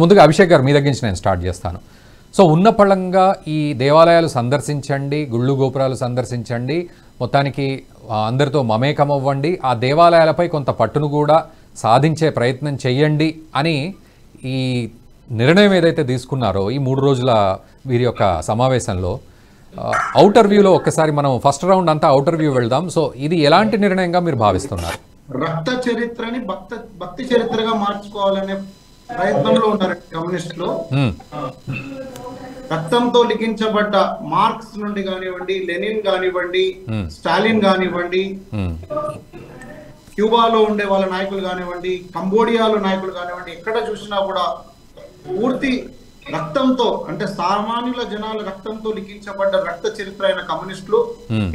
ముందుగా అభిషేక్ గారు మీ దగ్గర నుంచి నేను స్టార్ట్ చేస్తాను. సో ఉన్న పళంగా ఈ దేవాలయాలు సందర్శించండి, గుళ్ళు గోపురాలు సందర్శించండి, మొత్తానికి అందరితో మమేకం అవ్వండి, ఆ దేవాలయాలపై కొంత పట్టును కూడా సాధించే ప్రయత్నం చెయ్యండి అని ఈ నిర్ణయం ఏదైతే తీసుకున్నారో ఈ 3 రోజుల వీరి యొక్క సమావేశంలో ఔటర్ వ్యూలో ఒక్కసారి మనం ఫస్ట్ రౌండ్ అంతా ఔటర్ వ్యూ వెళ్దాం. సో ఇది ఎలాంటి నిర్ణయంగా మీరు భావిస్తున్నారు? రక్త చరిత్రని భక్తి చరిత్రగా మార్చుకోవాలనే ప్రయత్నంలో ఉన్నారు కమ్యూనిస్టులు. రక్తంతో లిఖించబడ్డ మార్క్స్ నుండి కానివ్వండి, లెనిన్ కానివ్వండి, స్టాలిన్ కానివ్వండి, క్యూబాలో ఉండే వాళ్ళ నాయకులు కానివ్వండి, కంబోడియాలో నాయకులు కానివ్వండి, ఎక్కడ చూసినా కూడా పూర్తి రక్తంతో, అంటే సామాన్యుల జనాల రక్తంతో లిఖించబడ్డ రక్త చరిత్ర అయిన కమ్యూనిస్టులు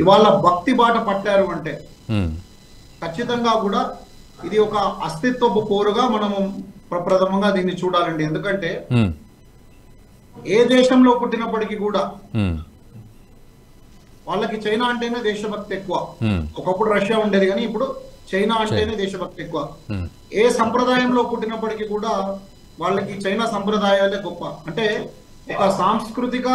ఇవాళ భక్తి బాట పట్టారు అంటే ఖచ్చితంగా కూడా ఇది ఒక అస్తిత్వపు పోరుగా మనము ప్రప్రథమంగా దీన్ని చూడాలండి. ఎందుకంటే ఏ దేశంలో పుట్టినప్పటికీ కూడా వాళ్ళకి చైనా అంటేనే దేశభక్తి ఎక్కువ. ఒకప్పుడు రష్యా ఉండేది కానీ ఇప్పుడు చైనా అంటేనే దేశభక్తి ఎక్కువ. ఏ సంప్రదాయంలో పుట్టినప్పటికీ కూడా వాళ్ళకి చైనా సంప్రదాయాలే గొప్ప. అంటే ఒక సాంస్కృతిక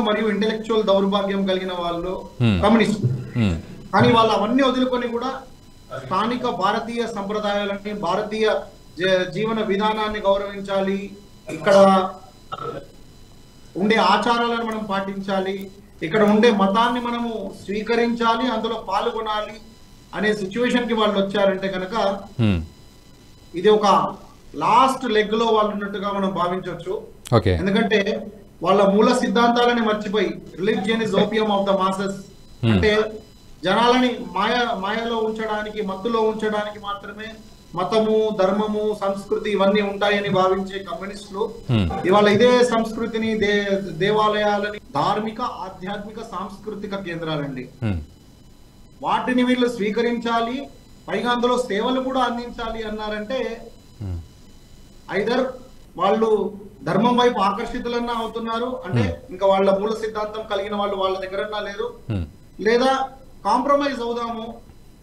మరియు ఇంటెలెక్చువల్ దౌర్భాగ్యం కలిగిన వాళ్ళు కమ్యూనిస్ట్. కానీ వాళ్ళు అవన్నీ వదులుకొని కూడా స్థానిక భారతీయ సంప్రదాయాలని, భారతీయ జీవన విధానాన్ని గౌరవించాలి, ఇక్కడ ఉండే ఆచారాలను మనం పాటించాలి, ఇక్కడ ఉండే మతాన్ని మనము స్వీకరించాలి, అందులో పాల్గొనాలి అనే సిచ్యువేషన్ కి వాళ్ళు వచ్చారంటే కనుక ఇది ఒక లాస్ట్ లెగ్ లో వాళ్ళు ఉన్నట్టుగా మనం భావించవచ్చు. ఎందుకంటే వాళ్ళ మూల సిద్ధాంతాలని మర్చిపోయి religion is opium of the masses, అంటే జనాలని మాయలో ఉంచడానికి, మత్తులో ఉంచడానికి మాత్రమే మతము, ధర్మము, సంస్కృతి ఇవన్నీ ఉంటాయని భావించే కమ్యూనిస్టులు ఇవాళ ఇదే సంస్కృతిని, దేవాలయాలని ధార్మిక, ఆధ్యాత్మిక, సాంస్కృతిక కేంద్రాలండి, వాటిని వీళ్ళు స్వీకరించాలి, పైగా అందులో సేవలు కూడా అందించాలి అన్నారంటే ఐదర్ వాళ్ళు ధర్మం వైపు ఆకర్షితులన్నా అవుతున్నారు, అంటే ఇంకా వాళ్ళ మూల సిద్ధాంతం కలిగిన వాళ్ళు వాళ్ళ దగ్గరన్నా లేరు, లేదా కాంప్రమైజ్ అవుదాము,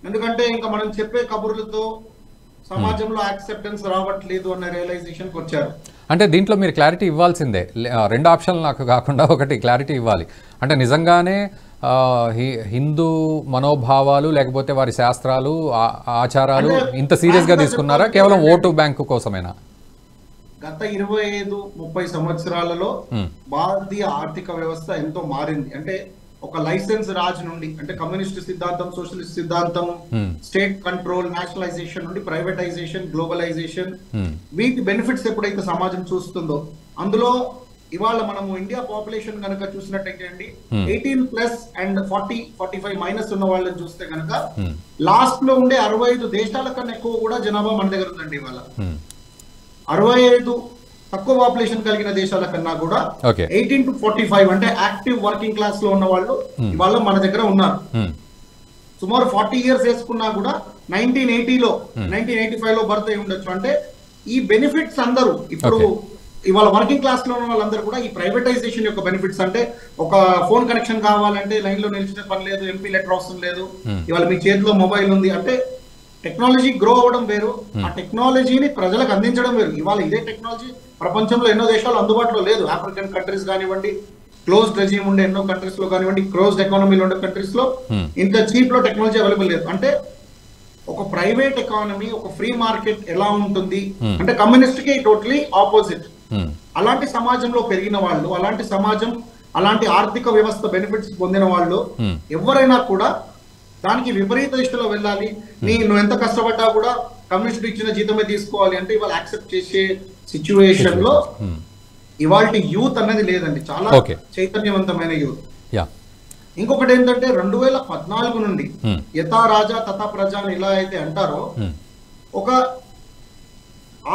ఎందుకంటే ఇంకా మనం చెప్పే కబుర్లతో సమాజంలో యాక్సెప్టెన్స్ రావట్లేదు అన్న రియలైజేషన్కి వచ్చారు. అంటే దీంట్లో మీరు క్లారిటీ ఇవ్వాల్సిందే, 2 ఆప్షన్లు నాకు కాకుండా ఒకటి క్లారిటీ ఇవ్వాలి. అంటే నిజంగానే హిందూ మనోభావాలు లేకపోతే వారి శాస్త్రాలు, ఆచారాలు ఇంత సీరియస్గా తీసుకున్నారా, కేవలం ఓటు బ్యాంకు కోసమేనా? గత 25-30 సంవత్సరాలలో భారతీయ ఆర్థిక వ్యవస్థ ఎంతో మారింది. అంటే ఒక లైసెన్స్ రాజ్ నుండి, అంటే కమ్యూనిస్ట్ సిద్ధాంతం, సోషలిస్ట్ సిద్ధాంతం, స్టేట్ కంట్రోల్, నేషనలైజేషన్ నుండి ప్రైవేటైజేషన్, గ్లోబలైజేషన్, వీటి బెనిఫిట్స్ ఎప్పుడైతే సమాజం చూస్తుందో, అందులో ఇవాళ మనము ఇండియా పాపులేషన్ కనుక చూసినట్టయితే అండి 18+ అండ్ 40-45 మైనస్ ఉన్న వాళ్ళని చూస్తే కనుక లాస్ట్ లో ఉండే 65 దేశాల కన్నా ఎక్కువ కూడా జనాభా మన దగ్గర ఉందండి. ఇవాళ 65 తక్కువ పాపులేషన్ కలిగిన దేశాల కన్నా కూడా 18-45 అంటే యాక్టివ్ వర్కింగ్ క్లాస్ లో ఉన్న వాళ్ళు ఇవాళ మన దగ్గర ఉన్నారు. సుమారు 40 ఇయర్స్ వేసుకున్నా కూడా 1985 లో బర్త్ అయి ఉండొచ్చు. అంటే ఈ బెనిఫిట్స్ అందరూ ఇప్పుడు ఇవాళ వర్కింగ్ క్లాస్ లో ఉన్న వాళ్ళందరూ కూడా ఈ ప్రైవేటైజేషన్ యొక్క బెనిఫిట్స్, అంటే ఒక ఫోన్ కనెక్షన్ కావాలంటే లైన్ లో నిలిచిన పని లేదు, ఎంపీ లెటర్ అవసరం లేదు, ఇవాళ మీ చేతిలో మొబైల్ ఉంది. అంటే టెక్నాలజీ గ్రో అవ్వడం వేరు, ఆ టెక్నాలజీని ప్రజలకు అందించడం వేరు. ఇవాళ ఇదే టెక్నాలజీ ప్రపంచంలో ఎన్నో దేశాలు అందుబాటులో లేదు. ఆఫ్రికన్ కంట్రీస్ కానివ్వండి, క్లోజ్డ్ రెజీమ్ ఉండే ఎన్నో కంట్రీస్ లో కానివ్వండి, క్లోజ్డ్ ఎకానమీలో ఉండే కంట్రీస్ లో ఇంత చీప్ లో టెక్నాలజీ అవైలబుల్ లేదు. అంటే ఒక ప్రైవేట్ ఎకానమీ, ఒక ఫ్రీ మార్కెట్ ఎలా ఉంటుంది అంటే కమ్యూనిస్ట్ కి టోటలీ ఆపోజిట్. అలాంటి సమాజంలో పెరిగిన వాళ్ళు, అలాంటి సమాజం, అలాంటి ఆర్థిక వ్యవస్థ బెనిఫిట్స్ పొందిన వాళ్ళు ఎవరైనా కూడా దానికి విపరీత దిశలో వెళ్ళాలి, నువ్వు ఎంత కష్టపడ్డా కూడా కమ్యూనిస్ట్ ఇచ్చిన జీతమే తీసుకోవాలి అంటే ఇవాళ యాక్సెప్ట్ చేసే సిచ్యువేషన్ లో ఇవాళ యూత్ అనేది లేదండి, చాలా చైతన్యవంతమైన యూత్. ఇంకొకటి ఏంటంటే 2014 నుండి యథా రాజా తథా ప్రజ అని ఎలా అయితే అంటారో, ఒక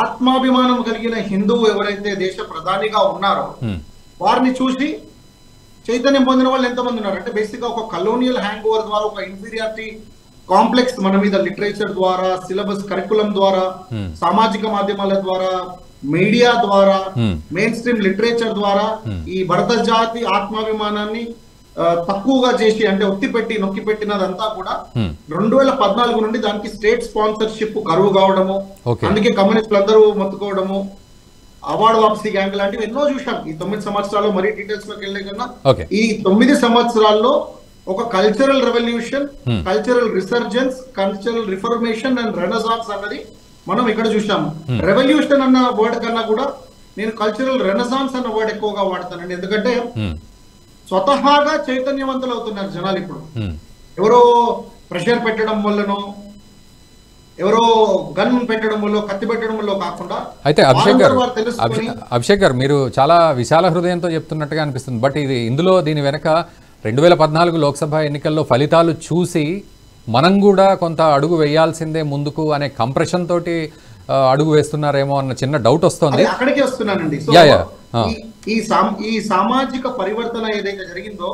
ఆత్మాభిమానం కలిగిన హిందువు ఎవరైతే దేశ ప్రధానిగా ఉన్నారో వారిని చూసి చైతన్యం పొందిన వాళ్ళు ఎంతమంది ఉన్నారు అంటే బేసిక్ గా ఒక కలోనియల్ హ్యాంగ్ ఓవర్ ద్వారా, ఒక ఇన్ఫీరియారిటీ కాంప్లెక్స్ మన మీద లిటరేచర్ ద్వారా, సిలబస్ కరికులం ద్వారా, సామాజిక మాధ్యమాల ద్వారా, మీడియా ద్వారా, మెయిన్ స్ట్రీమ్ లిటరేచర్ ద్వారా ఈ భరత జాతి ఆత్మాభిమానాన్ని తక్కువగా చేసి అంటే ఒత్తిపెట్టి నొక్కి పెట్టినదంతా కూడా 2014 నుండి దానికి స్టేట్ స్పాన్సర్షిప్ కరువు కావడము, అందుకే కమ్యూనిస్టులు అందరూ మొత్తుకోవడము, అవార్డు వాపసీ గ్యాంగ్ లాంటివి ఎన్నో చూసాం ఈ 9 సంవత్సరాల్లో. మరీ డీటెయిల్స్ లోకి వెళ్ళే కన్నా ఈ 9 సంవత్సరాల్లో ఒక cultural revolution, cultural resurgence, cultural reformation and renaissance అన్నది మనం ఇక్కడ చూసాము. రెవల్యూషన్ అన్న వర్డ్ కన్నా కూడా నేను కల్చరల్ రెనసాన్స్ అన్న వర్డ్ ఎక్కువగా వాడతానండి. ఎందుకంటే స్వతహాగా చైతన్యవంతులు అవుతున్నారు జనాలు. ఇప్పుడు ఎవరో ప్రెషర్ పెట్టడం వల్లనో, ఎవరో గన్ పెట్టడం వల్ల, కత్తి పెట్టడం వల్ల కాకుండా. అయితే అభిషేక్ గారు మీరు చాలా విశాల హృదయంతో చెప్తున్నట్టుగా అనిపిస్తుంది. బట్ ఇది ఇందులో దీని వెనక 2014 లోక్సభ ఎన్నికల్లో ఫలితాలు చూసి మనం కూడా కొంత అడుగు వేయాల్సిందే ముందుకు అనే కంప్రెషన్ తోటి అడుగు వేస్తున్నారేమో అన్న చిన్న డౌట్ వస్తుంది. అక్కడికి వస్తున్నానండి. ఈ సామాజిక పరివర్తన ఏదైతే జరిగిందో,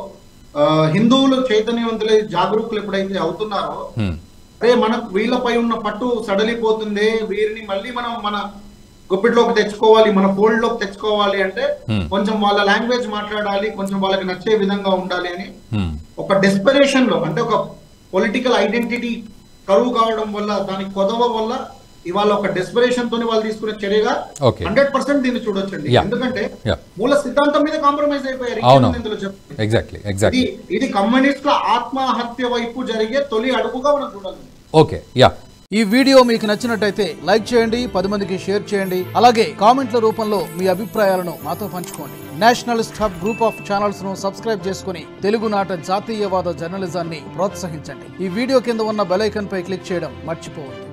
హిందువులు చైతన్యవంతులై జాగరూకులు ఎప్పుడైతే అవుతున్నారో, అరే మనకు వీళ్ళపై ఉన్న పట్టు సడలిపోతుంది, వీరిని మళ్ళీ మనం మన గుప్పిట్లోకి తెచ్చుకోవాలి, మన ఫోల్డ్ లోకి తెచ్చుకోవాలి అంటే కొంచెం వాళ్ళ లాంగ్వేజ్ మాట్లాడాలి, కొంచెం వాళ్ళకి నచ్చే విధంగా ఉండాలి అని ఒక డెస్పరేషన్ లో, అంటే ఒక పొలిటికల్ ఐడెంటిటీ కరువు కావడం వల్ల, దానికి కొదవ వల్ల ఇవాళ ఒక డెస్పరేషన్ తోని వాళ్ళు తీసుకునే చర్యగా 100% దీన్ని చూడొచ్చండి. ఎందుకంటే మూల సిద్ధాంతం మీద కాంప్రమైజ్ అయిపోయారు. ఇది కమ్యూనిస్టుల ఆత్మహత్య వైపు జరిగే తొలి అడుగుగా మనం చూడాలి. Okay, yeah. ఈ వీడియో మీకు నచ్చినట్టయితే లైక్ చేయండి, 10 మందికి షేర్ చేయండి. అలాగే కామెంట్ల రూపంలో మీ అభిప్రాయాలను మాతో పంచుకోండి. Nationalist hub group of channels ను సబ్స్క్రైబ్ చేసుకుని తెలుగునాట జాతీయవాద జర్నలిజాన్ని ప్రోత్సహించండి. ఈ వీడియో కింద ఉన్న బెల్ ఐకాన్ పై క్లిక్ చేయడం మర్చిపోవద్దు.